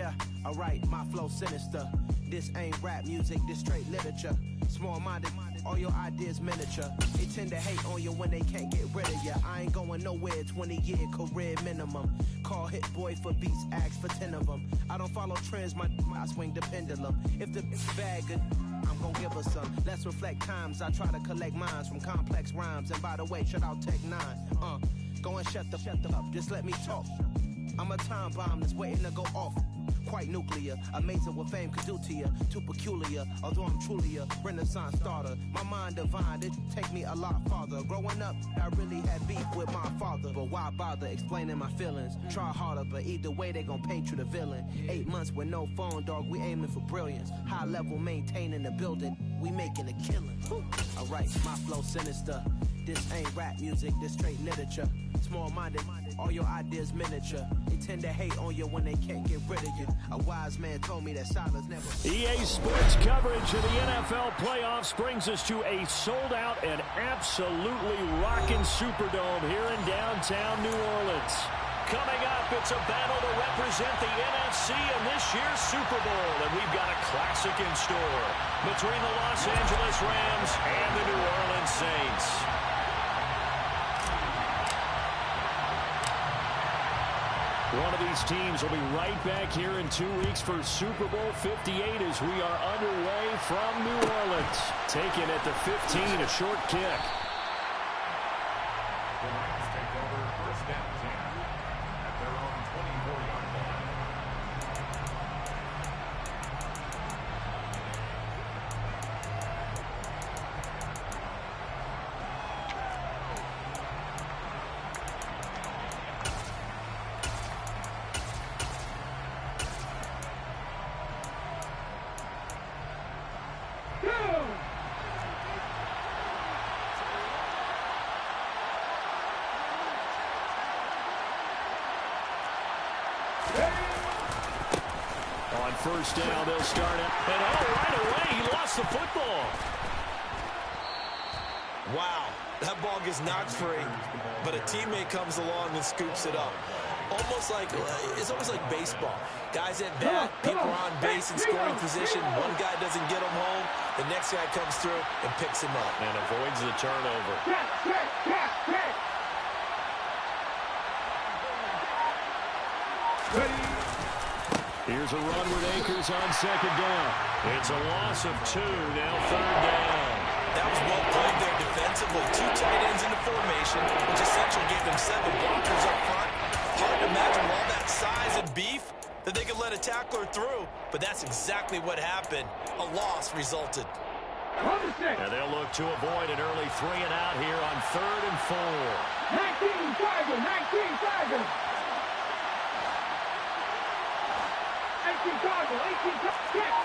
Yeah, alright, my flow sinister. This ain't rap music, this straight literature. Small-minded, all your ideas miniature. They tend to hate on you when they can't get rid of you. I ain't going nowhere, 20-year career minimum. Call Hit Boy for beats, ask for 10 of them. I don't follow trends, I swing the pendulum. If the bag good, I'm gonna give her some. Let's reflect times, I try to collect minds from complex rhymes. And by the way, shout out Tech 9. Go and shut the up, just let me talk. I'm a time bomb that's waiting to go off. Quite nuclear, amazing what fame could do to you. Too peculiar, although I'm truly a renaissance starter. My mind divine, it take me a lot farther. Growing up, I really had beef with my father. But why bother explaining my feelings? Try harder, but either way they gon' paint you the villain. 8 months with no phone, dog, we aiming for brilliance. High level maintaining the building, we making a killing. Alright, my flow sinister. This ain't rap music, this straight literature. Small-minded, all your ideas miniature. They tend to hate on you when they can't get rid of you. A wise man told me that silence never... EA Sports coverage of the NFL playoffs brings us to a sold-out and absolutely rocking Superdome here in downtown New Orleans. Coming up, it's a battle to represent the NFC in this year's Super Bowl, and we've got a classic in store between the Los Angeles Rams and the New Orleans Saints. One of these teams will be right back here in 2 weeks for Super Bowl 58 as we are underway from New Orleans. Taken at the 15, a short kick. The Rams take over first down 10 at their own 24-yard line. On first down, they'll start out. And right away, he lost the football. Wow, that ball gets knocked free, but a teammate comes along and scoops it up. It's almost like baseball. Guys at bat, people are on base in scoring position. One guy doesn't get him home. The next guy comes through and picks him up. And avoids the turnover. Here's a run with Akers on second down. It's a loss of 2, now third down. That was well played there defensively. 2 tight ends in the formation, which essentially gave them 7 blockers up front. Hard to imagine with all that size and beef that they could let a tackler through, but that's exactly what happened. A loss resulted. And they'll look to avoid an early 3 and out here on 3rd and 4. 19 Tigers. 18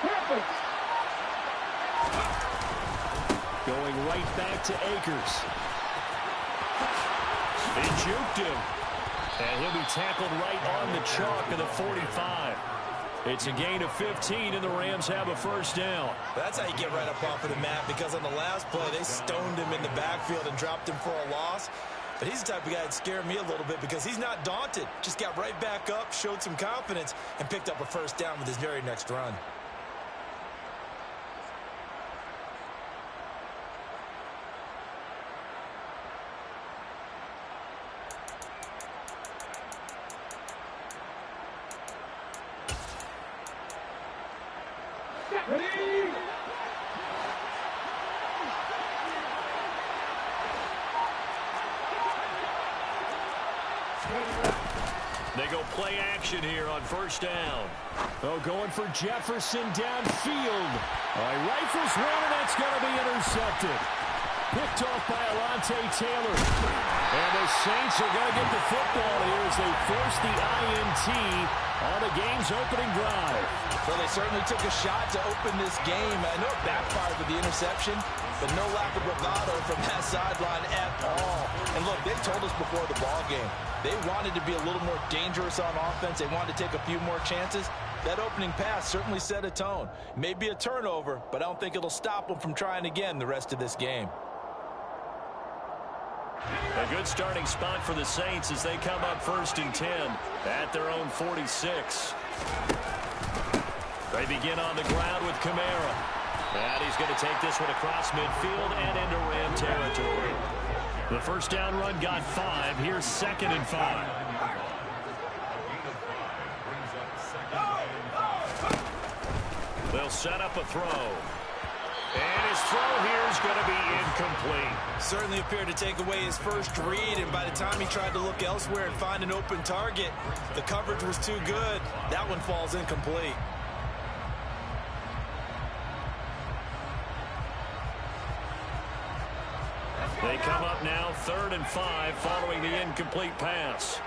perfect. Going right back to Akers. He juked him. And he'll be tackled right on the chalk of the 45. It's a gain of 15, and the Rams have a first down. That's how you get right up off of the mat, because on the last play, they stoned him in the backfield and dropped him for a loss. But he's the type of guy that scared me a little bit because he's not daunted. Just got right back up, showed some confidence, and picked up a first down with his very next run. They go play action here on first down. Oh, going for Jefferson downfield. All right, rifles one, and that's going to be intercepted. Picked off by Alontae Taylor. And the Saints are going to get the football here as they force the INT on the game's opening drive. Well, they certainly took a shot to open this game. I know it backfired with the interception, but no lack of bravado from that sideline at all. And look, they told us before the ball game, they wanted to be a little more dangerous on offense. They wanted to take a few more chances. That opening pass certainly set a tone. Maybe a turnover, but I don't think it'll stop them from trying again the rest of this game. A good starting spot for the Saints as they come up 1st and 10 at their own 46. They begin on the ground with Kamara. And he's going to take this one across midfield and into Ram territory. The first down run got 5. Here's 2nd and 5. They'll set up a throw. And his throw here is going to be incomplete. Certainly appeared to take away his first read, and by the time he tried to look elsewhere and find an open target, the coverage was too good. That one falls incomplete. They come up now 3rd and 5 following the incomplete pass.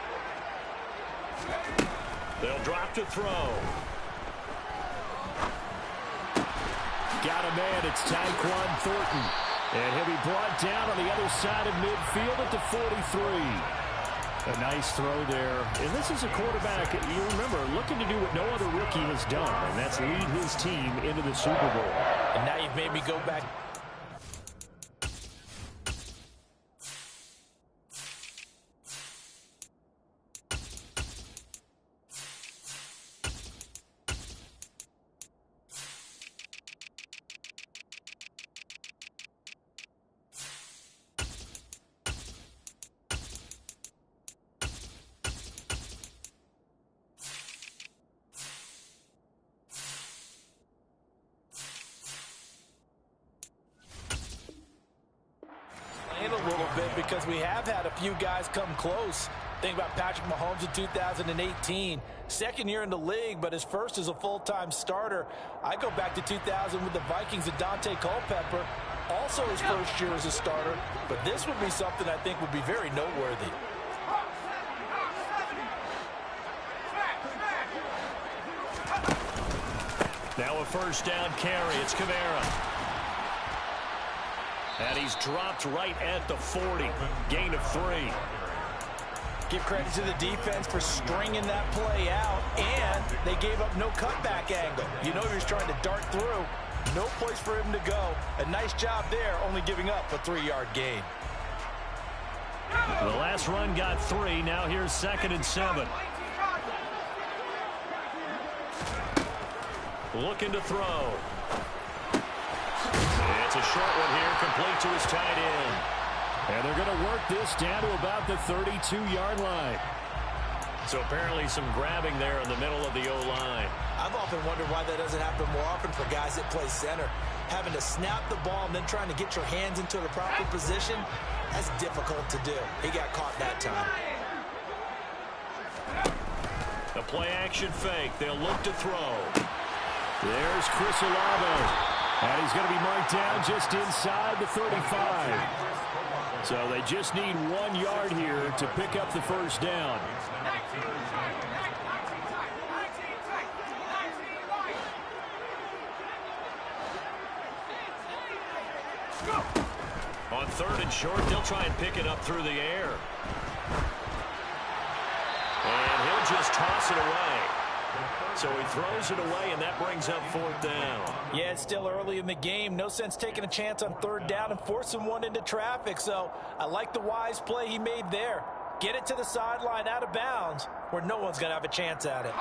They'll drop to throw. Got a man. It's Tyquan Thornton. And he'll be brought down on the other side of midfield at the 43. A nice throw there. And this is a quarterback, you remember, looking to do what no other rookie has done, and that's lead his team into the Super Bowl. And now you've made me go back. A little bit because we have had a few guys come close. Think about Patrick Mahomes in 2018. 2nd year in the league, but his first as a full-time starter. I go back to 2000 with the Vikings and Dante Culpepper. Also his first year as a starter, but this would be something I think would be very noteworthy. Now a first down carry. It's Kamara. And he's dropped right at the 40. Gain of 3. Give credit to the defense for stringing that play out, and they gave up no cutback angle. You know he was trying to dart through. No place for him to go. A nice job there, only giving up a 3-yard gain. The last run got 3. Now here's 2nd and 7. Looking to throw. It's a short one here, complete to his tight end. And they're going to work this down to about the 32-yard line. So apparently some grabbing there in the middle of the O-line. I've often wondered why that doesn't happen more often for guys that play center. Having to snap the ball and then trying to get your hands into the proper position, that's difficult to do. He got caught that time. A play-action fake. They'll look to throw. There's Chris Olave. And he's going to be marked down just inside the 35. So they just need 1 yard here to pick up the first down. On 3rd and short, they'll try and pick it up through the air. And he'll just toss it away. So he throws it away, and that brings up 4th down. Yeah, it's still early in the game. No sense taking a chance on 3rd down and forcing one into traffic. So I like the wise play he made there. Get it to the sideline out of bounds where no one's going to have a chance at it.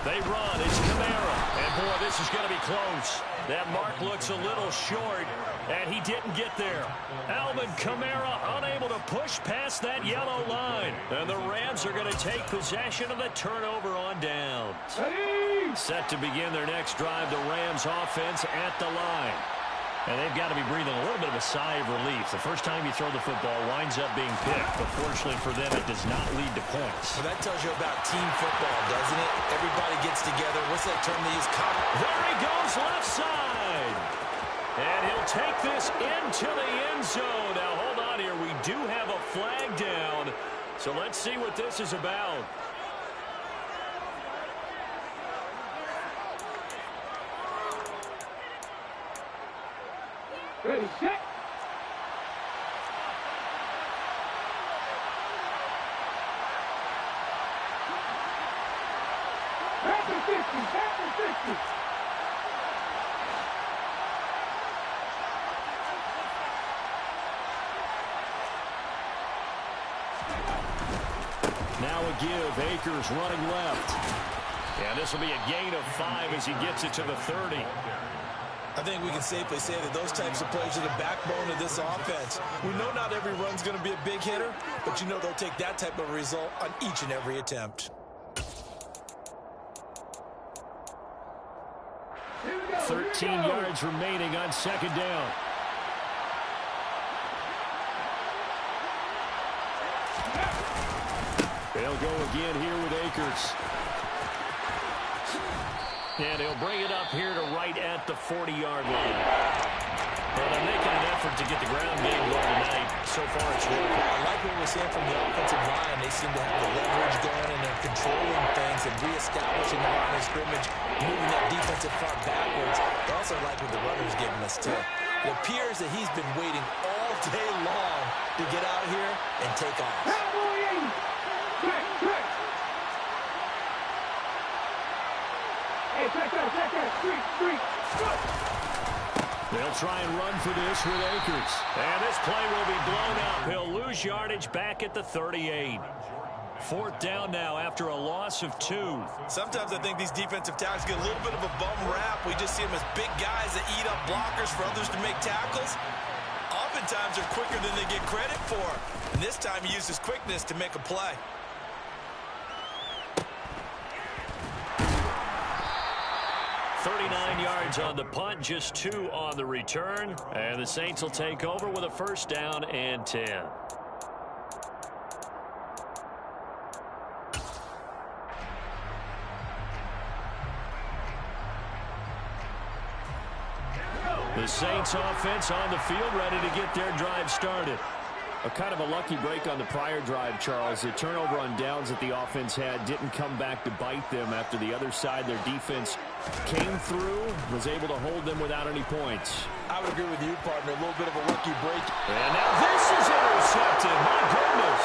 They run. It's Kamara. And, boy, this is going to be close. That mark looks a little short, and he didn't get there. Alvin Kamara unable to push past that yellow line. And the Rams are going to take possession of the turnover on downs. Set to begin their next drive, the Rams offense at the line. And they've got to be breathing a little bit of a sigh of relief. The first time you throw the football winds up being picked, but fortunately for them, it does not lead to points. Well, that tells you about team football, doesn't it? Everybody gets together. What's that term they use? There he goes, left side. And he'll take this into the end zone. Now, hold on here. We do have a flag down. So let's see what this is about. Ready, set. 50. Now a give. Akers running left. And this will be a gain of 5 as he gets it to the 30. I think we can safely say that those types of plays are the backbone of this offense. We know not every run's going to be a big hitter, but you know they'll take that type of result on each and every attempt. 13 yards remaining on second down. They'll go again here with Akers. And he'll bring it up here to right at the 40-yard line. Well, they're making an effort to get the ground game going tonight. So far, it's working. I like what we're seeing from the offensive line. They seem to have the leverage going, and they're controlling things and reestablishing the line of scrimmage, moving that defensive front backwards. I also like what the runner's giving us, too. It appears that he's been waiting all day long to get out here and take off. Hey, check that, street. They'll try and run for this with Akers. And this play will be blown up. He'll lose yardage back at the 38. 4th down now after a loss of 2. Sometimes I think these defensive tackles get a little bit of a bum rap. We just see them as big guys that eat up blockers for others to make tackles. Oftentimes they're quicker than they get credit for. And this time he uses quickness to make a play. Yards on the punt, just 2 on the return, and the Saints will take over with a 1st down and 10. The Saints offense on the field, ready to get their drive started. A kind of a lucky break on the prior drive, Charles. The turnover on downs that the offense had didn't come back to bite them after the other side. Their defense came through, was able to hold them without any points. I would agree with you, partner. A little bit of a lucky break. And now this is intercepted. My goodness.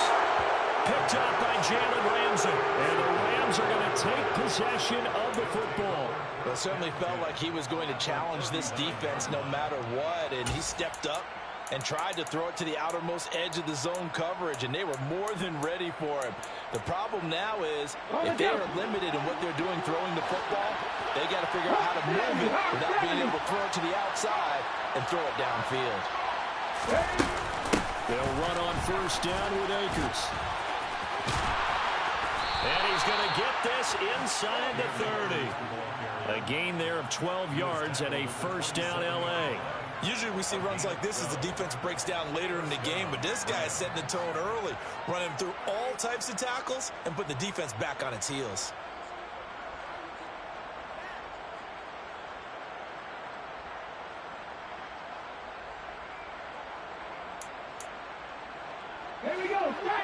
Picked up by Jalen Ramsey. And the Rams are going to take possession of the football. Well, it certainly felt like he was going to challenge this defense no matter what, and he stepped up and tried to throw it to the outermost edge of the zone coverage, and they were more than ready for him. The problem now is, if they are limited in what they're doing throwing the football, they got to figure out how to move it without being able to throw it to the outside and throw it downfield. They'll run on 1st down with Akers. And he's going to get this inside the 30. A gain there of 12 yards and a 1st down L.A. Usually we see runs like this as the defense breaks down later in the game, but this guy is setting the tone early, running through all types of tackles and putting the defense back on its heels. Here we go, set!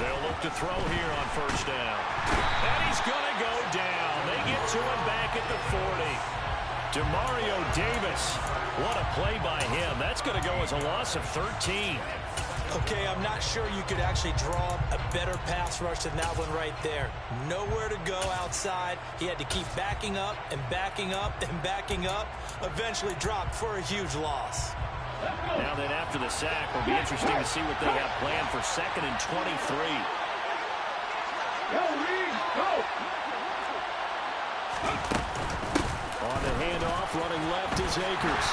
They'll look to throw here on 1st down. And he's going to go down. They get to him back at the 40. Demario Davis. What a play by him. That's going to go as a loss of 13. Okay, I'm not sure you could actually draw a better pass rush than that one right there. Nowhere to go outside. He had to keep backing up and backing up and backing up. Eventually dropped for a huge loss. Now then, after the sack, will be interesting to see what they have planned for 2nd and 23. Go, Reed, go! On the handoff, running left is Akers.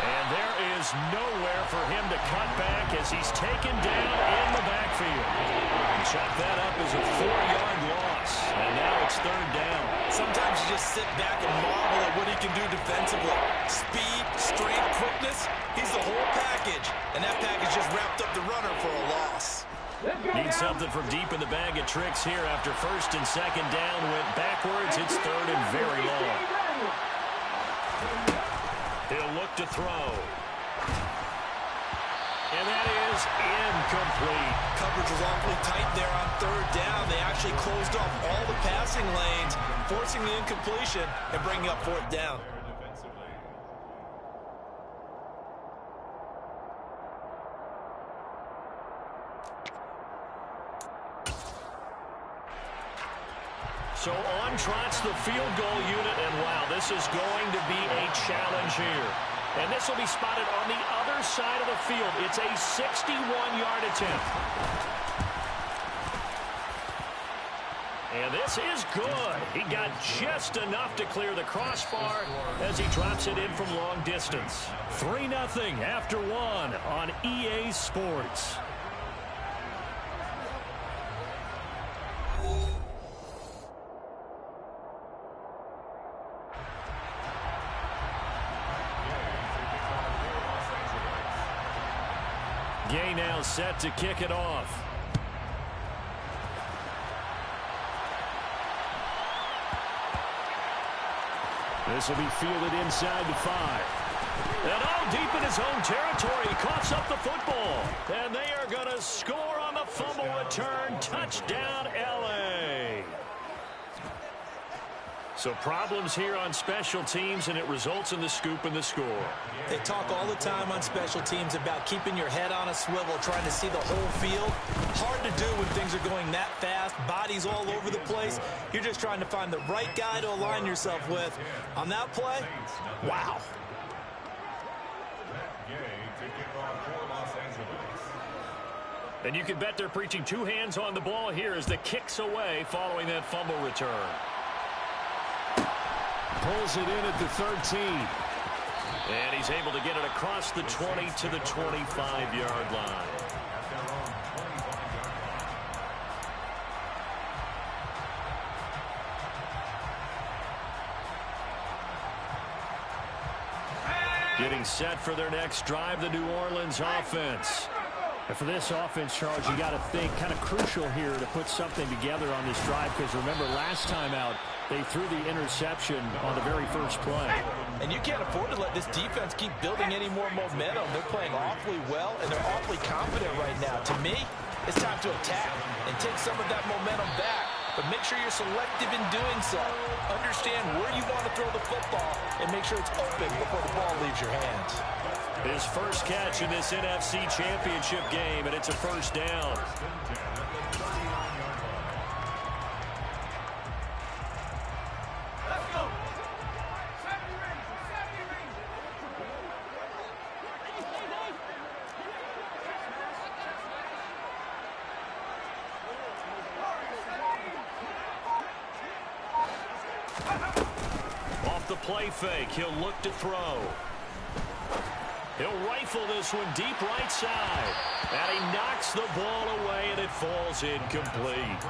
And there is nowhere for him to cut back as he's taken down in the backfield. Chalk that up as a 4-yard loss. And now it's 3rd down. Sometimes you just sit back and marvel at what he can do defensively. Speed, strength, quickness. He's the whole package. And that package just wrapped up the runner for a loss. Need something from deep in the bag of tricks here after 1st and 2nd down. Went backwards. It's 3rd and very long. He'll look to throw. And that is incomplete. Coverage was awfully tight there on 3rd down. They actually closed off all the passing lanes, forcing the incompletion and bringing up 4th down. So on trots the field goal unit, and wow, this is going to be a challenge here. And this will be spotted on the other side of the field. It's a 61-yard attempt. And this is good. He got just enough to clear the crossbar as he drops it in from long distance. 3-0 after one on EA Sports. Gay now set to kick it off. This will be fielded inside the 5. And all deep in his own territory. He coughs up the football. And they are going to score on the fumble return. Touchdown, L.A. So problems here on special teams, and it results in the scoop and the score. They talk all the time on special teams about keeping your head on a swivel, trying to see the whole field. Hard to do when things are going that fast, bodies all over the place. You're just trying to find the right guy to align yourself with. On that play, wow. And you can bet they're preaching two hands on the ball here as the kick's away following that fumble return. Pulls it in at the 13. And he's able to get it across the 20 to the 25-yard line. Getting set for their next drive, the New Orleans offense. And for this offense, Charles, you got to think kind of crucial here to put something together on this drive, because remember last time out, they threw the interception on the very first play. And you can't afford to let this defense keep building any more momentum. They're playing awfully well, and they're awfully confident right now. To me, it's time to attack and take some of that momentum back. But make sure you're selective in doing so. Understand where you want to throw the football and make sure it's open before the ball leaves your hands. His first catch in this NFC Championship game, and it's a first down. Off the play fake, he'll look to throw. He'll rifle this one deep right side. And he knocks the ball away, and it falls incomplete.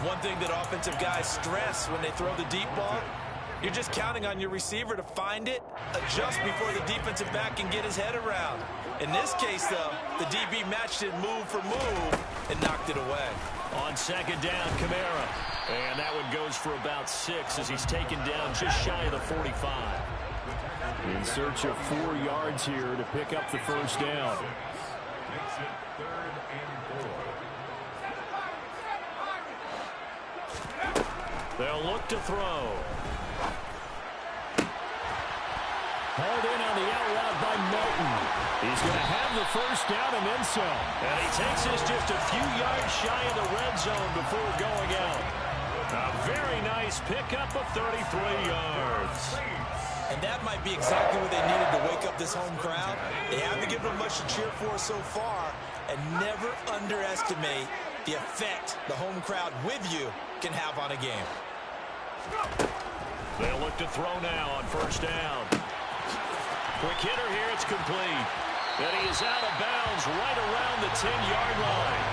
One thing that offensive guys stress when they throw the deep ball, you're just counting on your receiver to find it, adjust before the defensive back can get his head around. In this case, though, the DB matched it move for move and knocked it away. On second down, Kamara. And that one goes for about 6 as he's taken down just shy of the 45. In search of 4 yards here to pick up the first down. Makes it 3rd and 4. They'll look to throw. Hauled in on the out route by Melton. He's going to have the first down and then some. And he takes this just a few yards shy of the red zone before going out. A very nice pickup of 33 yards. And that might be exactly what they needed to wake up this home crowd. They haven't given them much to cheer for so far, and never underestimate the effect the home crowd with you can have on a game. They'll look to throw now on first down. Quick hitter here, it's complete. And he is out of bounds right around the 10-yard line.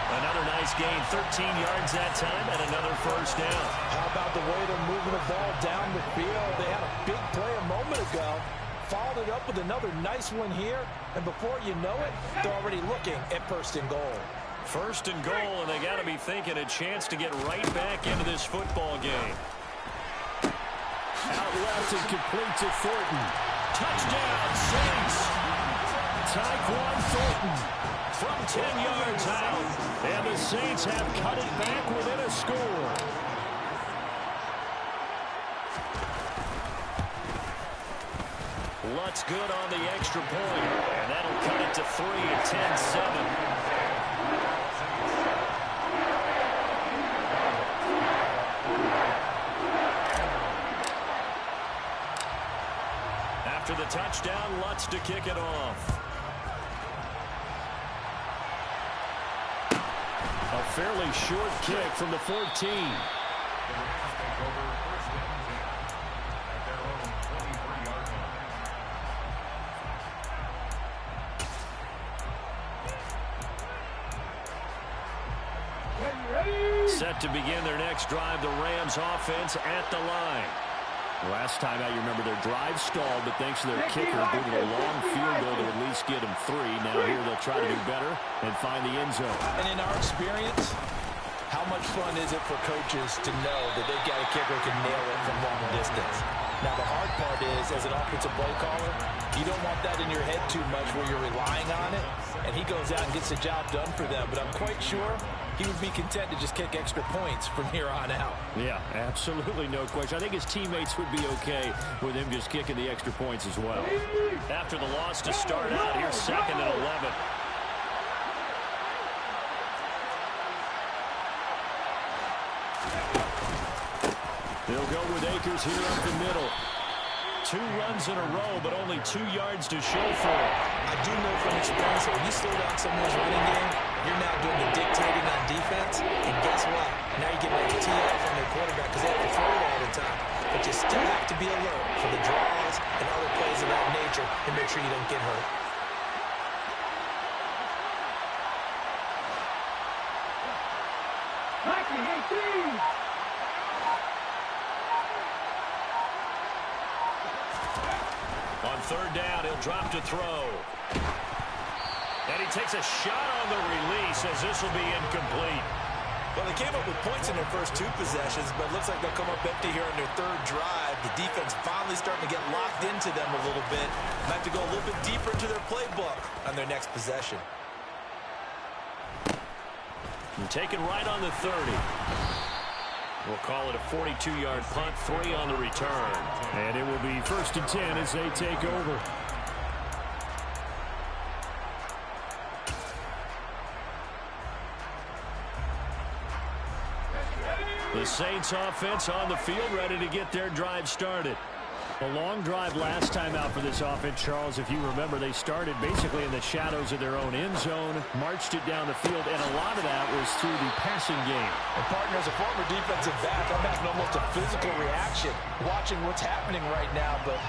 Another nice gain, 13 yards that time, and another first down. How about the way they're moving the ball down the field? They had a big play a moment ago, followed it up with another nice one here, and before you know it, they're already looking at first and goal. First and goal, and they got to be thinking a chance to get right back into this football game. Out left and complete to Thornton. Touchdown, Saints! Tyquan Thornton from 10 yards out, and the Saints have cut it back within a score. Lutz good on the extra point, and that'll cut it to 3 at 10-7. After the touchdown, Lutz to kick it off. A fairly short kick from the 14. The Rams take over first and 10 at their own 23-yard line. Set to begin their next drive, the Rams offense at the line. Last time out, you remember their drive stalled, but thanks to their kicker booted a long field goal to at least get them 3. Now here they'll try to do better and find the end zone. And in our experience, how much fun is it for coaches to know that they've got a kicker who can nail it from long distance? Now, the hard part is, as an offensive play caller, you don't want that in your head too much where you're relying on it, and he goes out and gets the job done for them. But I'm quite sure he would be content to just kick extra points from here on out. Yeah, absolutely no question. I think his teammates would be okay with him just kicking the extra points as well. After the loss to start out, here's 2nd and 11. They'll go with Akers here up the middle. 2 runs in a row, but only 2 yards to show for it. I do know from experience that when you slow down someone's running game, you're now doing the dictating on defense. And guess what? Now you get like a tee off on their quarterback because they have to throw it all the time. But you still have to be alert for the draws and other plays of that nature and make sure you don't get hurt. On 3rd down, he'll drop to throw. And he takes a shot on the release as this will be incomplete. Well, they came up with points in their first 2 possessions, but it looks like they'll come up empty here on their 3rd drive. The defense finally starting to get locked into them a little bit. Might have to go a little bit deeper into their playbook on their next possession. And taken right on the 30. We'll call it a 42-yard punt, 3 on the return. And it will be 1st and 10 as they take over. The Saints offense on the field, ready to get their drive started. A long drive last time out for this offense, Charles. If you remember, they started basically in the shadows of their own end zone, marched it down the field, and a lot of that was through the passing game. And partner, as a former defensive back, I'm having almost a physical reaction watching what's happening right now. But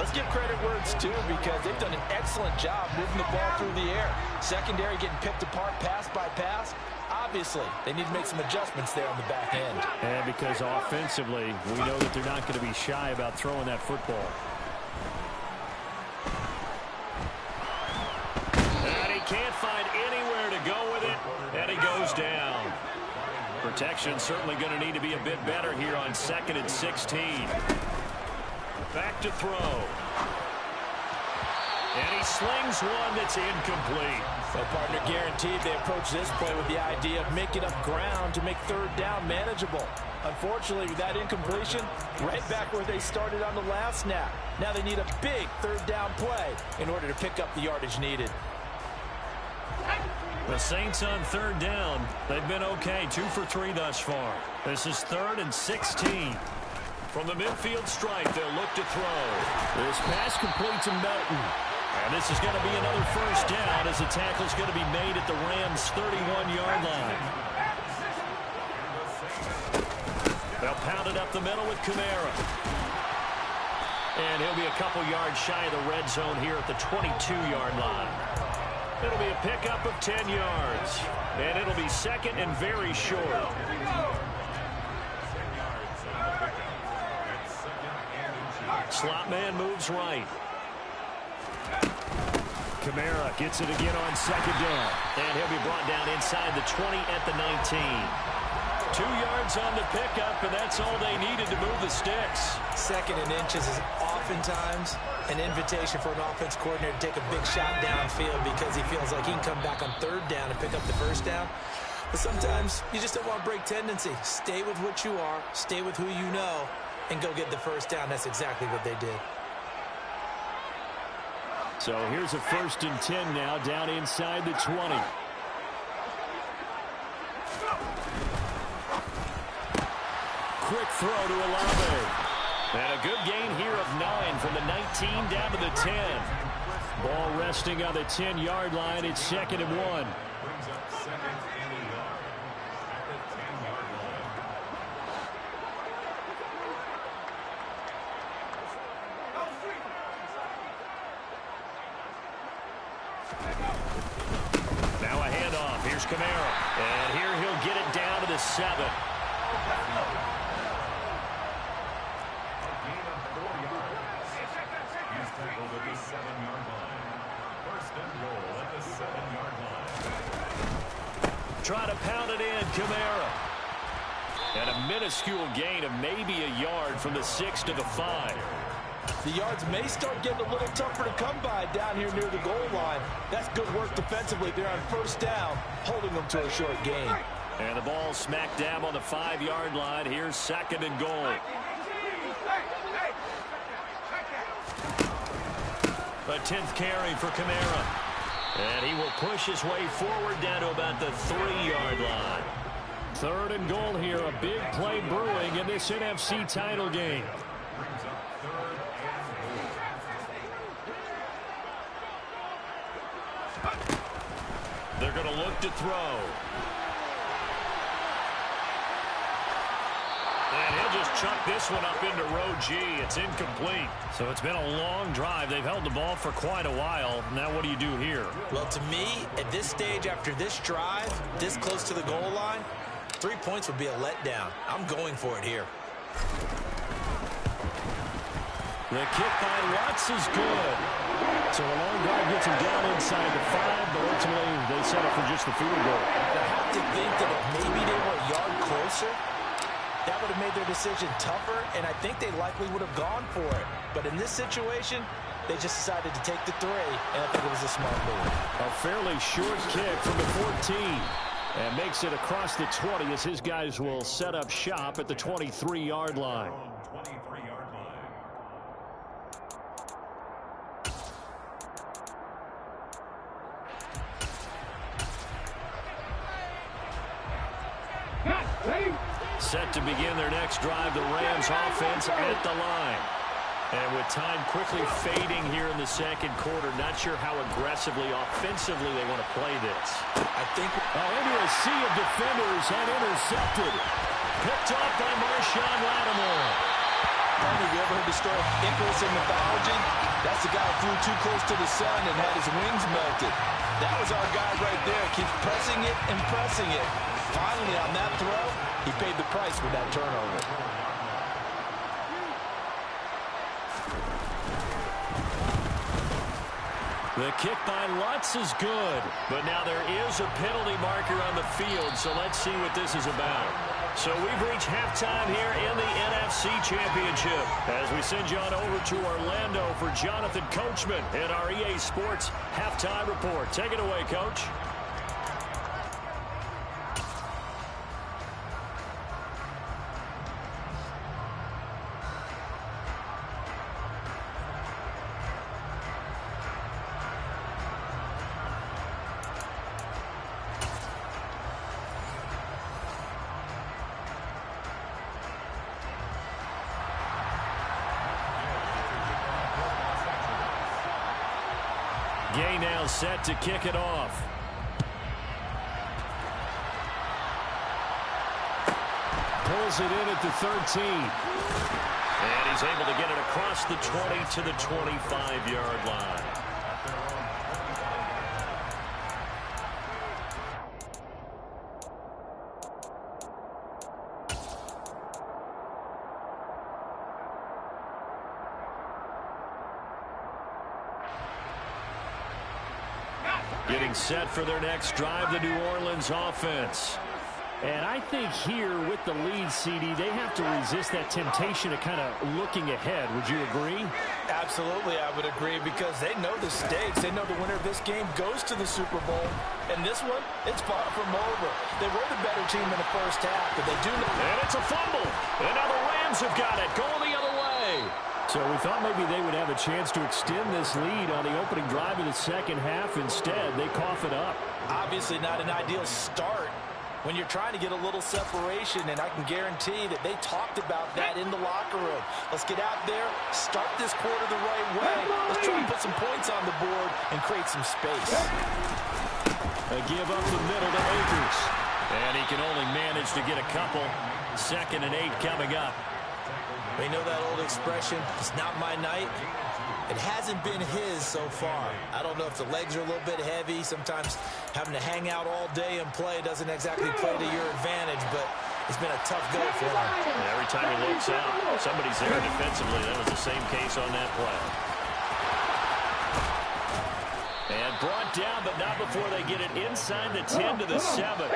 let's give credit where it's due because they've done an excellent job moving the ball through the air. Secondary getting picked apart pass by pass. Obviously, they need to make some adjustments there on the back end. And because offensively, we know that they're not going to be shy about throwing that football. And he can't find anywhere to go with it, and he goes down. Protection certainly going to need to be a bit better here on 2nd and 16. Back to throw. And he slings one that's incomplete. Well, partner, guaranteed they approach this play with the idea of making up ground to make 3rd down manageable. Unfortunately, with that incompletion, right back where they started on the last snap. Now they need a big 3rd down play in order to pick up the yardage needed. The Saints on 3rd down. They've been okay, 2 for 3 thus far. This is 3rd and 16. From the midfield stripe, they'll look to throw. This pass complete to Melton. And this is going to be another 1st down as the tackle's going to be made at the Rams' 31-yard line. They'll pound it up the middle with Kamara. And he'll be a couple yards shy of the red zone here at the 22-yard line. It'll be a pickup of 10 yards. And it'll be 2nd and very short. Slot man moves right. Kamara gets it again on 2nd down. And he'll be brought down inside the 20 at the 19. 2 yards on the pickup, and that's all they needed to move the sticks. 2nd and inches is oftentimes an invitation for an offense coordinator to take a big shot downfield because he feels like he can come back on 3rd down and pick up the 1st down. But sometimes you just don't want to break tendency. Stay with what you are, stay with who you know, and go get the 1st down. That's exactly what they did. So here's a 1st and 10 now, down inside the 20. Quick throw to Olave. And a good gain here of 9 from the the 19 down to the 10. Ball resting on the 10-yard line. It's 2nd and 1. Brings up 2nd and 1 at the 10-yard line. Now a handoff. Here's Kamara. And here he'll get it down to the 7. Try to pound it in, Kamara. And a minuscule gain of maybe a yard from the 6 to the 5. The yards may start getting a little tougher to come by down here near the goal line. That's good work defensively. They're on 1st down, holding them to a short gain. And the ball smack dab on the 5-yard line. Here's 2nd and goal. A 10th carry for Kamara. And he will push his way forward down to about the 3-yard line. 3rd and goal here. A big play brewing in this NFC title game. Brings up 3rd and goal. They're going to look to throw. And he'll just chuck this one up into row G. It's incomplete. So it's been a long drive. They've held the ball for quite a while. Now what do you do here? Well, to me, at this stage after this drive, this close to the goal line, 3 points would be a letdown. I'm going for it here. The kick by Watts is good. So a long drive gets him down inside the 5, but ultimately they settle for just the field goal. I have to think that if maybe they were a yard closer, that would have made their decision tougher, and I think they likely would have gone for it. But in this situation, they just decided to take the 3, and I think it was a smart move. A fairly short kick from the 14. And makes it across the 20 as his guys will set up shop at the 23-yard line. 23-yard line. Set to begin their next drive, the Rams offense at the line. And with time quickly fading here in the 2nd quarter, not sure how aggressively, offensively they want to play this. I think into a sea of defenders and intercepted. Picked off by Marshawn Lattimore. Have you ever heard the story of Icarus in mythology? That's the guy who flew too close to the sun and had his wings melted. That was our guy right there. Keeps pressing it and pressing it. Finally, on that throw, he paid the price with that turnover. The kick by Lutz is good, but now there is a penalty marker on the field, so let's see what this is about. So we've reached halftime here in the NFC Championship as we send you on over to Orlando for Jonathan Coachman in our EA Sports Halftime Report. Take it away, Coach. Gay now set to kick it off. Pulls it in at the 13. And he's able to get it across the 20 to the 25-yard line. Getting set for their next drive, the New Orleans offense. And I think here with the lead, CD, they have to resist that temptation of kind of looking ahead. Would you agree? Absolutely, I would agree, because they know the stakes. They know the winner of this game goes to the Super Bowl. And this one, it's far from over. They were the better team in the first half, but they do know. And it's a fumble. And now the Rams have got it, going the other way. So we thought maybe they would have a chance to extend this lead on the opening drive of the second half. Instead, they cough it up. Obviously not an ideal start when you're trying to get a little separation, and I can guarantee that they talked about that in the locker room. Let's get out there, start this quarter the right way. Let's try and put some points on the board and create some space. A give up the middle to Akers. And he can only manage to get a couple. 2nd and 8 coming up. We know that old expression, it's not my night. It hasn't been his so far. I don't know if the legs are a little bit heavy. Sometimes having to hang out all day and play doesn't exactly play to your advantage, but it's been a tough go for him. And every time he looks out, somebody's there defensively. That was the same case on that play. And brought down, but not before they get it inside the 10 to the 7.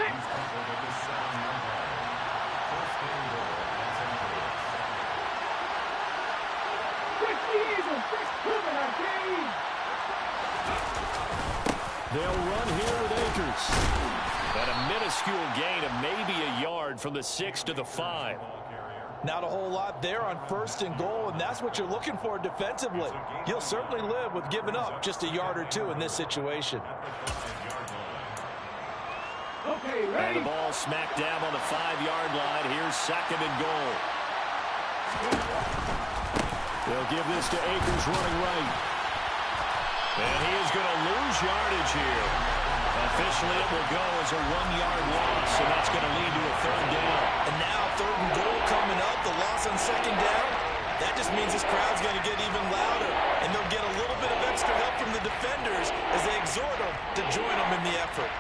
They'll run here with Akers. And a minuscule gain of maybe a yard from the 6 to the 5. Not a whole lot there on 1st and goal, and that's what you're looking for defensively. You'll certainly live with giving up just a yard or two in this situation. Okay, ready? And the ball smacked down on the 5-yard line. Here's 2nd and goal. They'll give this to Akers running right. And he is going to lose yardage here. Officially, it will go as a 1-yard loss, and that's going to lead to a 3rd down. And now 3rd and goal coming up, the loss on 2nd down. That just means this crowd's going to get even louder, and they'll get a little bit of extra help from the defenders as they exhort them to join them in the effort.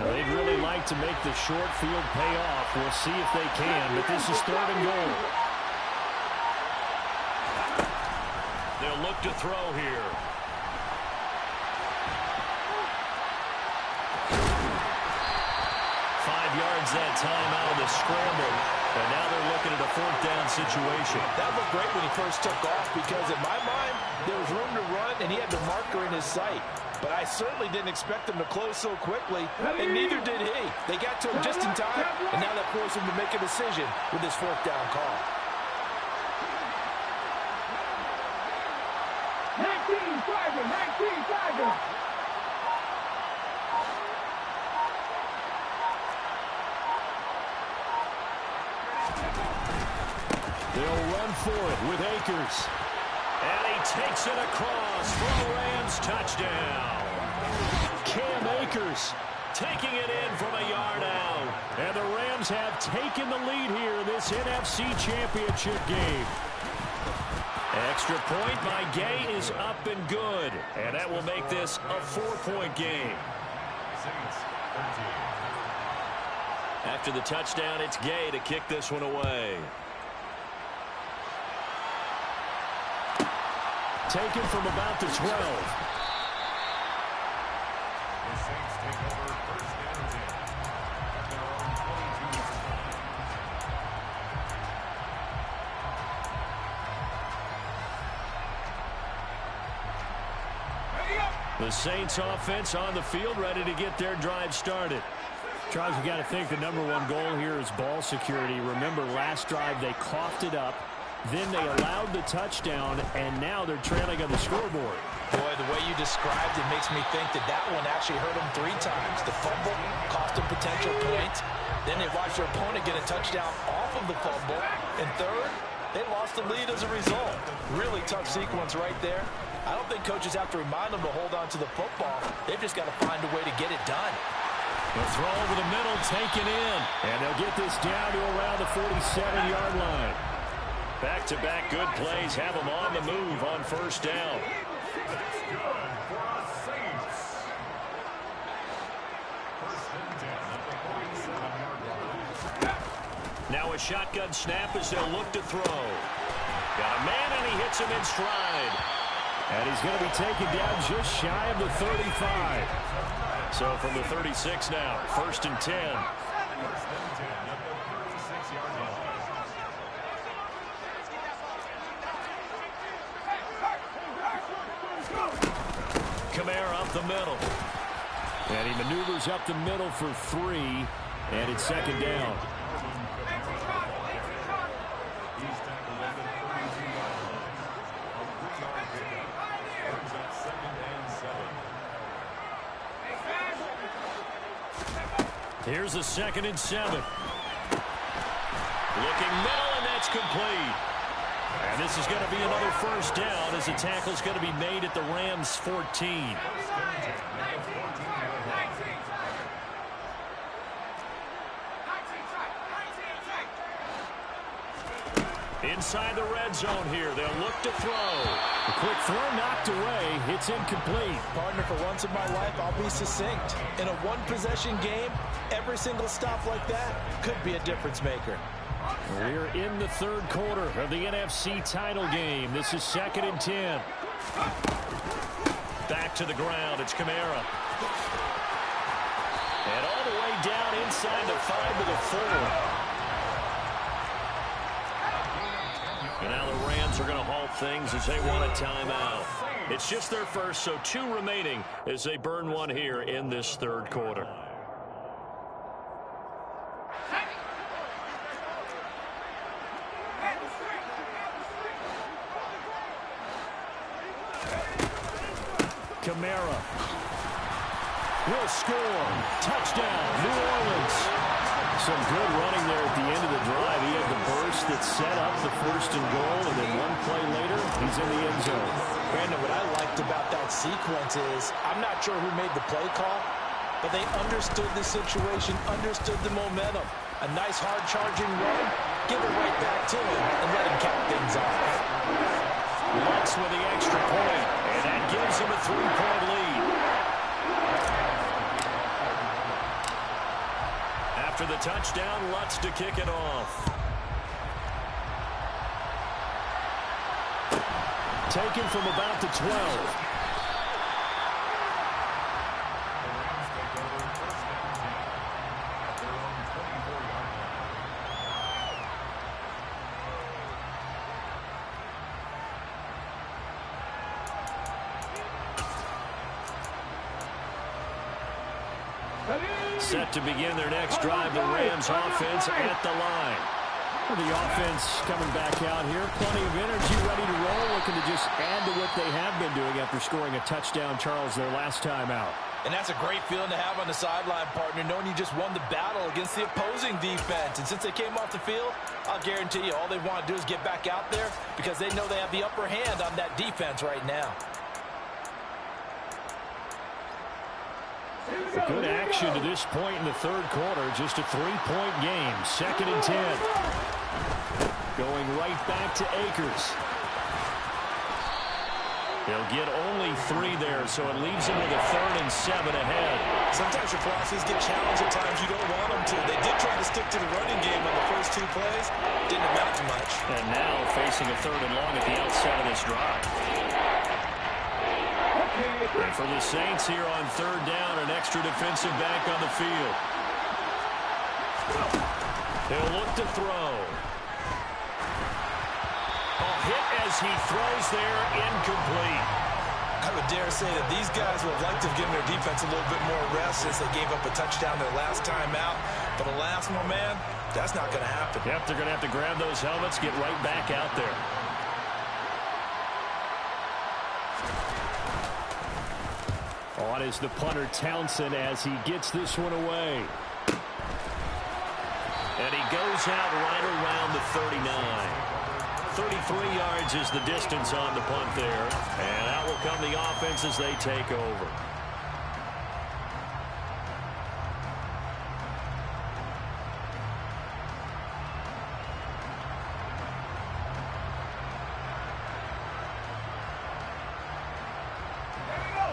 They'd really like to make the short field pay off. We'll see if they can, but this is 3rd and goal. They'll look to throw here. Five yards that time out of the scramble. And now they're looking at a 4th down situation. That looked great when he first took off because in my mind, there was room to run and he had the marker in his sight. But I certainly didn't expect him to close so quickly, and neither did he. They got to him just in time, and now that forced him to make a decision with his 4th down call. 19-5. They'll run for it with Akers. And he takes it across for a Rams touchdown. Cam Akers taking it in from a yard out. And the Rams have taken the lead here in this NFC Championship game. Extra point by Gay is up and good. And that will make this a 4-point game. After the touchdown, it's Gay to kick this one away. Taken from about the 12. The Saints take over 1st and 10 at their own 22. The Saints offense on the field, ready to get their drive started. Charles, you got to think the #1 goal here is ball security. Remember, last drive they coughed it up. Then they allowed the touchdown, and now they're trailing on the scoreboard. Boy, the way you described it makes me think that that one actually hurt them 3 times. The fumble cost them potential points. Then they watched their opponent get a touchdown off of the fumble. And third, they lost the lead as a result. Really tough sequence right there. I don't think coaches have to remind them to hold on to the football. They've just got to find a way to get it done. The throw over the middle, taken in. And they'll get this down to around the 47-yard line. Back-to-back good plays have them on the move on 1st down. Now a shotgun snap as they'll look to throw. Got a man, and he hits him in stride. And he's going to be taken down just shy of the 35. So from the 36 now, 1st and 10. Kamara up the middle. And he maneuvers up the middle for 3, and it's second down. Here's a 2nd and 7. Looking middle, and that's complete. And this is going to be another first down as the tackle's going to be made at the Rams 14. Inside the red zone here. They'll look to throw. A quick throw knocked away. It's incomplete. Partner, for once in my life, I'll be succinct. In a one-possession game, every single stop like that could be a difference maker. We're in the third quarter of the NFC title game. This is 2nd and 10. Back to the ground. It's Kamara. And all the way down inside the 5 to the 4. And now the Rams are going to halt things as they want a timeout. It's just their first, so 2 remaining as they burn one here in this third quarter. Kamara will score. Touchdown, New Orleans. Some good running there at the end of the drive. He had the burst that set up the 1st and goal, and then one play later, he's in the end zone. Brandon, what I liked about that sequence is, I'm not sure who made the play call, but they understood the situation, understood the momentum. A nice hard charging run, give it right back to him, and let him cap things off. Lutz with the extra point, and that gives him a 3-point lead. After the touchdown, Lutz to kick it off. Taken from about the 12. Set to begin their next drive, the Rams offense at the line. Well, the offense coming back out here, plenty of energy, ready to roll, looking to just add to what they have been doing after scoring a touchdown, Charles, their last time out. And that's a great feeling to have on the sideline, partner, knowing you just won the battle against the opposing defense. And since they came off the field, I'll guarantee you all they want to do is get back out there because they know they have the upper hand on that defense right now. Good action to this point in the third quarter. Just a 3-point game. 2nd and 10. Going right back to Akers. They'll get only 3 there, so it leaves them with a 3rd and 7 ahead. Sometimes your philosophies get challenged at times you don't want them to. They did try to stick to the running game on the first 2 plays. Didn't amount to much. And now facing a 3rd and long at the outset of this drive. And for the Saints here on 3rd down, an extra defensive back on the field. He'll look to throw. A hit as he throws there, incomplete. I would dare say that these guys would have liked to have given their defense a little bit more rest since they gave up a touchdown their last time out. But alas, my man, that's not going to happen. Yep, they're going to have to grab those helmets, get right back out there. On is the punter Townsend as he gets this one away. And he goes out right around the 39. 33 yards is the distance on the punt there. And out will come the offense as they take over.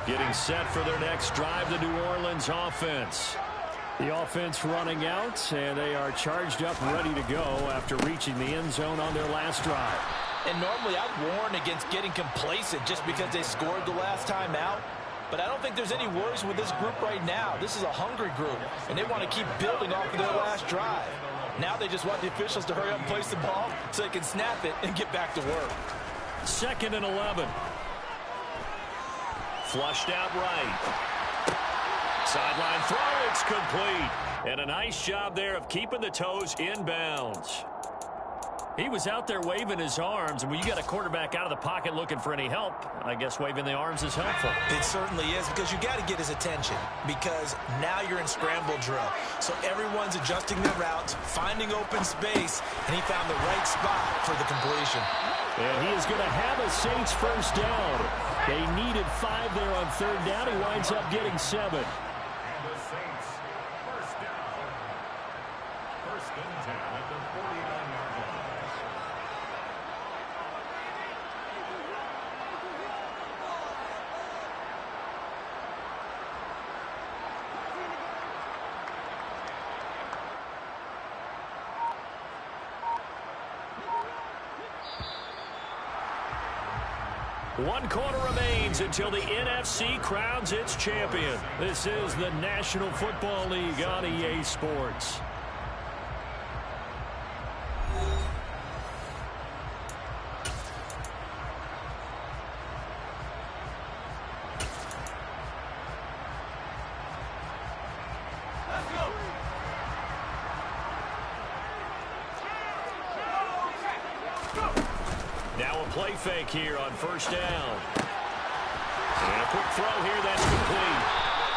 Getting set for their next drive, the New Orleans offense. The offense running out, and they are charged up, ready to go after reaching the end zone on their last drive. And normally I'd warn against getting complacent just because they scored the last time out. But I don't think there's any worries with this group right now. This is a hungry group, and they want to keep building off of their last drive. Now they just want the officials to hurry up and place the ball so they can snap it and get back to work. 2nd and 11. Flushed out right. Sideline throw, it's complete. And a nice job there of keeping the toes in bounds. He was out there waving his arms, and when you got a quarterback out of the pocket looking for any help, I guess waving the arms is helpful. It certainly is, because you got to get his attention, because now you're in scramble drill. So everyone's adjusting their routes, finding open space, and he found the right spot for the completion. And he is going to have a Saints first down. They needed 5 there on third down. He winds up getting 7. And the Saints first down. First and 10 at the 49-yard line. One quarter remains until the NFC crowns its champion. This is the National Football League on EA Sports. Now a play fake here on first down. And a quick throw here that's complete.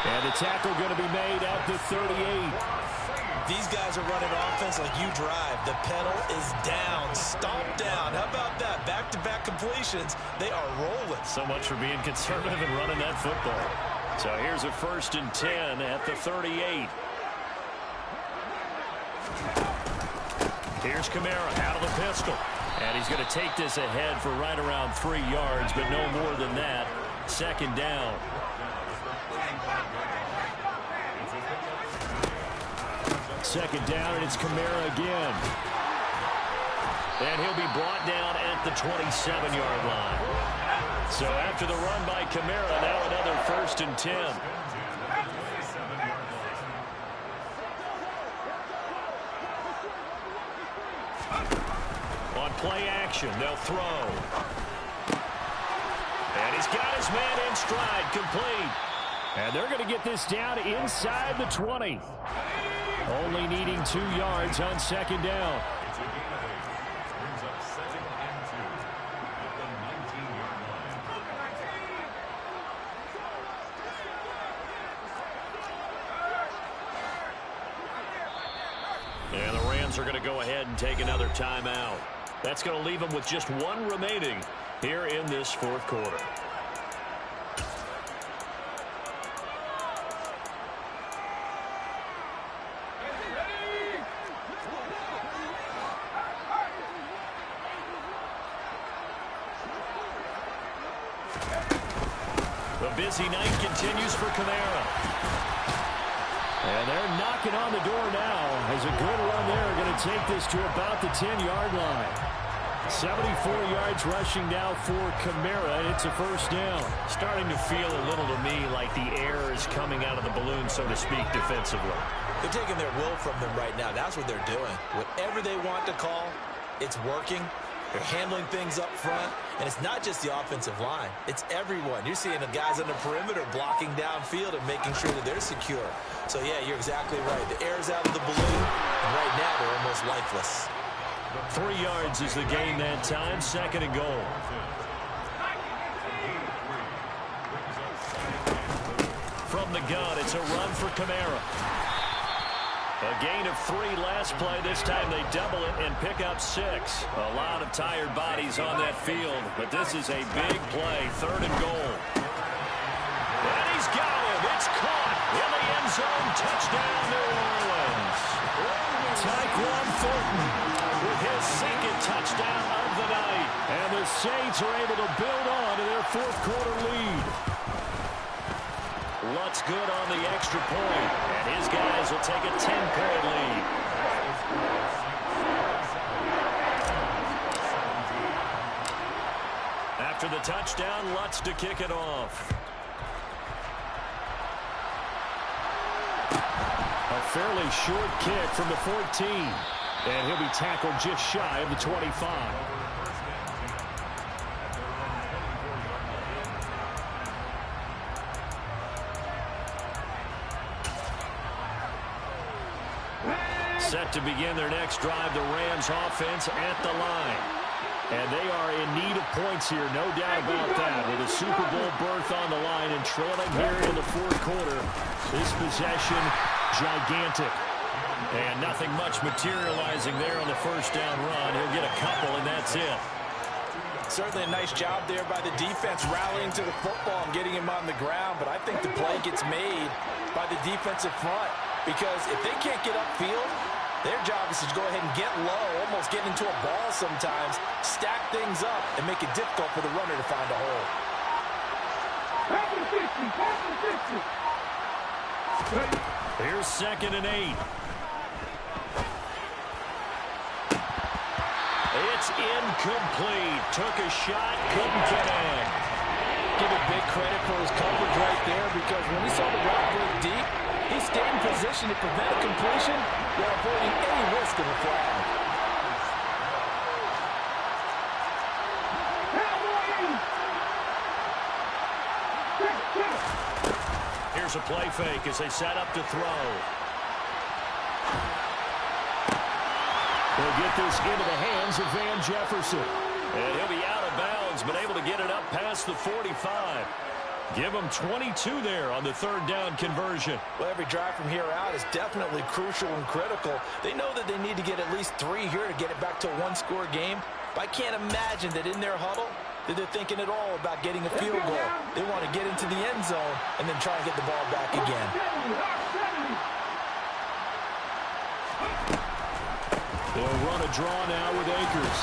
And the tackle going to be made at the 38. These guys are running offense like you drive. The pedal is down, stomp down. How about that? Back-to-back completions. They are rolling. So much for being conservative and running that football. So here's a first and 10 at the 38. Here's Kamara out of the pistol. And he's going to take this ahead for right around 3 yards, but no more than that. Second down. Second down, and it's Kamara again. And he'll be brought down at the 27-yard line. So after the run by Kamara, now another first and 10. On play action, they'll throw. And he's got his man in stride, complete. And they're going to get this down inside the 20. Only needing 2 yards on second down. It's a gain of 8. Brings up 2nd and 2 at the 19-yard line. And the Rams are going to go ahead and take another timeout. That's going to leave them with just 1 remaining here in this fourth quarter. The busy night continues for Kamara. And they're knocking on the door now. As a good run there, going to take this to about the 10-yard line. 74 yards rushing now for Kamara. It's a first down. Starting to feel a little to me like the air is coming out of the balloon, so to speak, defensively. They're taking their will from them right now. That's what they're doing. Whatever they want to call, it's working. They're handling things up front, and it's not just the offensive line. It's everyone. You're seeing the guys on the perimeter blocking downfield and making sure that they're secure. So, yeah, you're exactly right. The air's out of the balloon, and right now they're almost lifeless. 3 yards is the gain that time. Second and goal. From the gun, it's a run for Kamara. A gain of 3 last play. This time they double it and pick up 6. A lot of tired bodies on that field, but this is a big play. Third and goal. And he's got him. It's caught in the end zone. Touchdown, New Orleans. Tyquan Thornton with his second touchdown of the night. And the Saints are able to build on to their fourth quarter lead. Lutz good on the extra point, and his guys will take a 10-point lead. After the touchdown, Lutz to kick it off. A fairly short kick from the 14, and he'll be tackled just shy of the 25. Set to begin their next drive, the Rams offense at the line. And they are in need of points here, no doubt about that. With a Super Bowl berth on the line and trailing here in the fourth quarter. This possession, gigantic. And nothing much materializing there on the first down run. He'll get a couple, and that's it. Certainly a nice job there by the defense rallying to the football and getting him on the ground. But I think the play gets made by the defensive front. Because if they can't get upfield, their job is to go ahead and get low, almost get into a ball sometimes, stack things up, and make it difficult for the runner to find a hole. Here's 2nd and 8. It's incomplete. Took a shot, couldn't connect. Give it big credit for his coverage right there, because when he saw the route break deep, he stayed in position to prevent a completion while avoiding any risk of a flag. Here's a play fake as they set up to throw. They'll get this into the hands of Van Jefferson. And he'll be out of bounds, but able to get it up past the 45. Give them 22 there on the 3rd down conversion. Well, every drive from here out is definitely crucial and critical. They know that they need to get at least 3 here to get it back to a one-score game. But I can't imagine that in their huddle that they're thinking at all about getting a field goal. They want to get into the end zone and then try and get the ball back again. They'll run a draw now with Akers.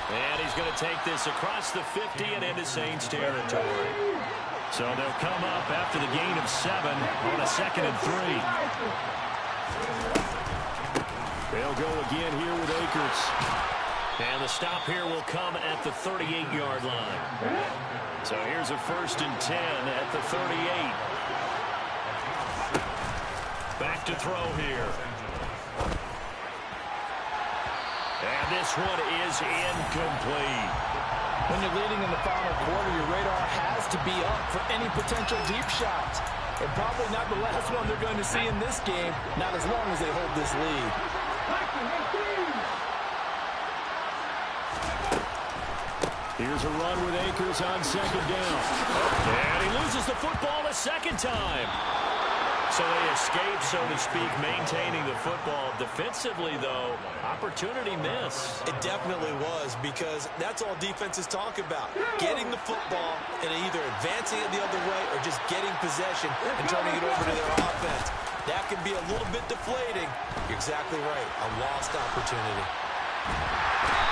And he's going to take this across the 50 and into Saints territory. So they'll come up after the gain of 7 on a 2nd and 3. They'll go again here with Akers. And the stop here will come at the 38-yard line. So here's a 1st and 10 at the 38. Back to throw here. And this one is incomplete. When you're leading in the final quarter, your radar has to be up for any potential deep shots. And probably not the last one they're going to see in this game, not as long as they hold this lead. Here's a run with Akers on 2nd down. And he loses the football a 2nd time. So they escape, so to speak, maintaining the football. Defensively, though, opportunity miss. It definitely was, because that's all defenses talk about. Getting the football and either advancing it the other way or just getting possession and turning it over to their offense. That can be a little bit deflating. You're exactly right. A lost opportunity.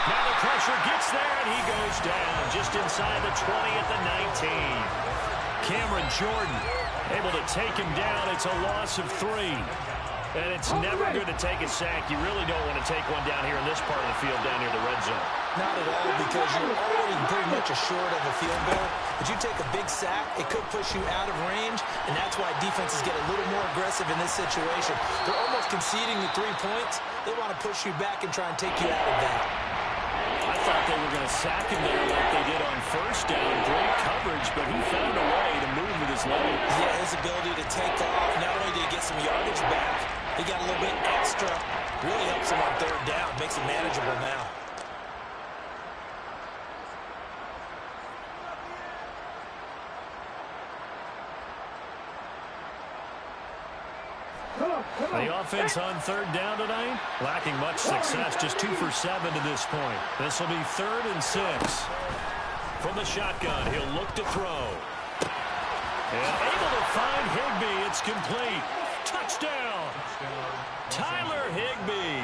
Now the pressure gets there, and he goes down just inside the 20 at the 19. Cameron Jordan able to take him down. It's a loss of 3. And it's never good to take a sack. You really don't want to take one down here in this part of the field, down near the red zone. Not at all, because you're already pretty much assured of a field goal. But you take a big sack, it could push you out of range, and that's why defenses get a little more aggressive in this situation. They're almost conceding the 3 points. They want to push you back and try and take you out of that. I thought they were going to sack him there like they did on 1st down. Great coverage, but he found a way to move with his legs. Yeah, his ability to take off. Not only did he get some yardage back, he got a little bit extra. Really helps him on 3rd down. Makes it manageable now. The offense on 3rd down tonight, lacking much success, just 2 for 7 to this point. This will be 3rd and 6. From the shotgun, he'll look to throw. And able to find Higbee. It's complete. Touchdown. Tyler Higbee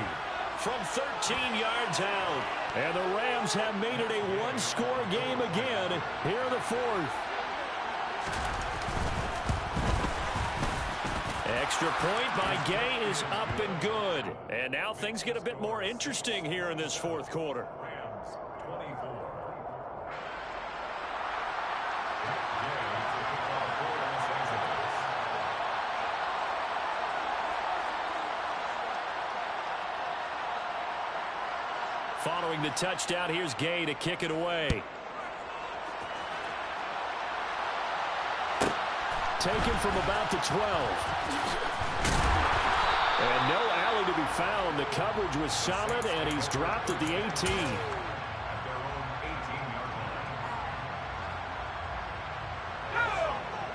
from 13 yards out. And the Rams have made it a one-score game again here in the 4th. Extra point by Gay is up and good. And now things get a bit more interesting here in this 4th quarter. Rams 24. Following the touchdown, here's Gay to kick it away. Taken from about the 12. And no alley to be found. The coverage was solid, and he's dropped at the 18.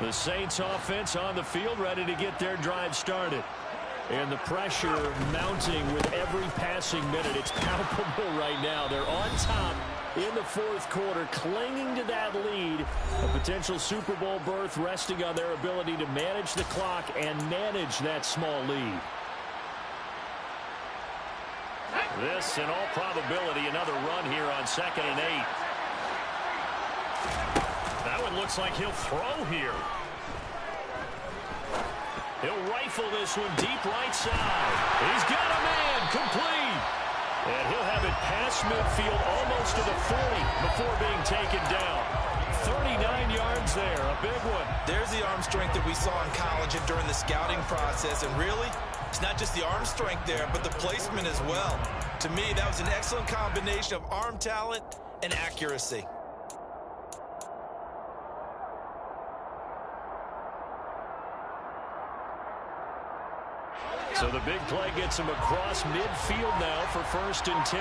The Saints offense on the field, ready to get their drive started. And the pressure mounting with every passing minute. It's palpable right now. They're on top in the fourth quarter, clinging to that lead. A potential Super Bowl berth resting on their ability to manage the clock and manage that small lead. This, in all probability, another run here on 2nd and 8. That one looks like he'll throw here. He'll rifle this one deep right side. He's got a man, complete. And he'll have it past midfield almost to the 40 before being taken down. 39 yards there, a big one. There's the arm strength that we saw in college and during the scouting process. And really, it's not just the arm strength there, but the placement as well. To me, that was an excellent combination of arm talent and accuracy. So the big play gets him across midfield now for 1st and 10.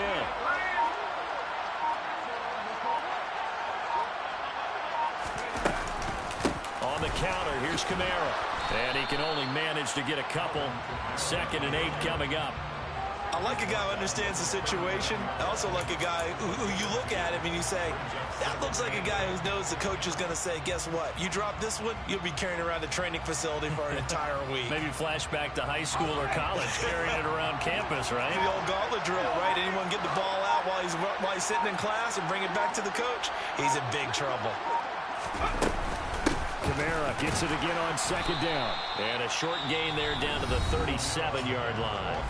On the counter, here's Kamara. And he can only manage to get a couple. 2nd and 8 coming up. I like a guy who understands the situation. I also like a guy who you look at him and you say, that looks like a guy who knows the coach is going to say, guess what? You drop this one, you'll be carrying around a training facility for an entire week. Maybe flashback to high school or college, carrying it around campus, right? The old gauntlet drill, right? Anyone get the ball out while he's sitting in class and bring it back to the coach? He's in big trouble. Kamara gets it again on 2nd down. And a short gain there down to the 37-yard line.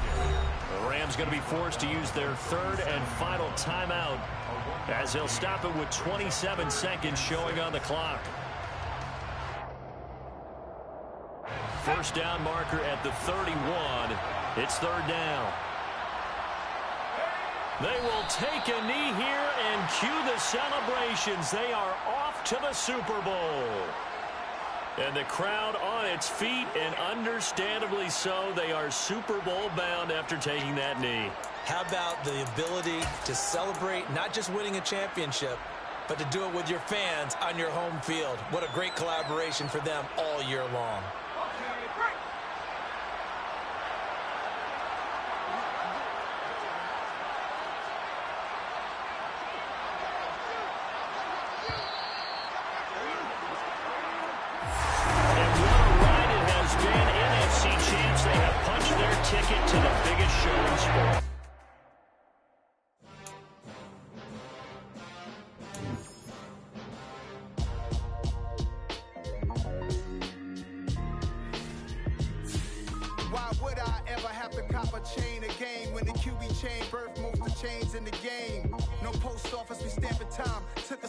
The Rams going to be forced to use their 3rd and final timeout as they'll stop it with 27 seconds showing on the clock. First down marker at the 31. It's 3rd down. They will take a knee here and cue the celebrations. They are off to the Super Bowl. And the crowd on its feet, and understandably so. They are Super Bowl bound after taking that knee. How about the ability to celebrate not just winning a championship, but to do it with your fans on your home field? What a great collaboration for them all year long. They have punched their ticket to the biggest show in sport. Why would I ever have to cop a chain again when the QB chain birthed most of the chains in the game? No post office, we stamping time. Took a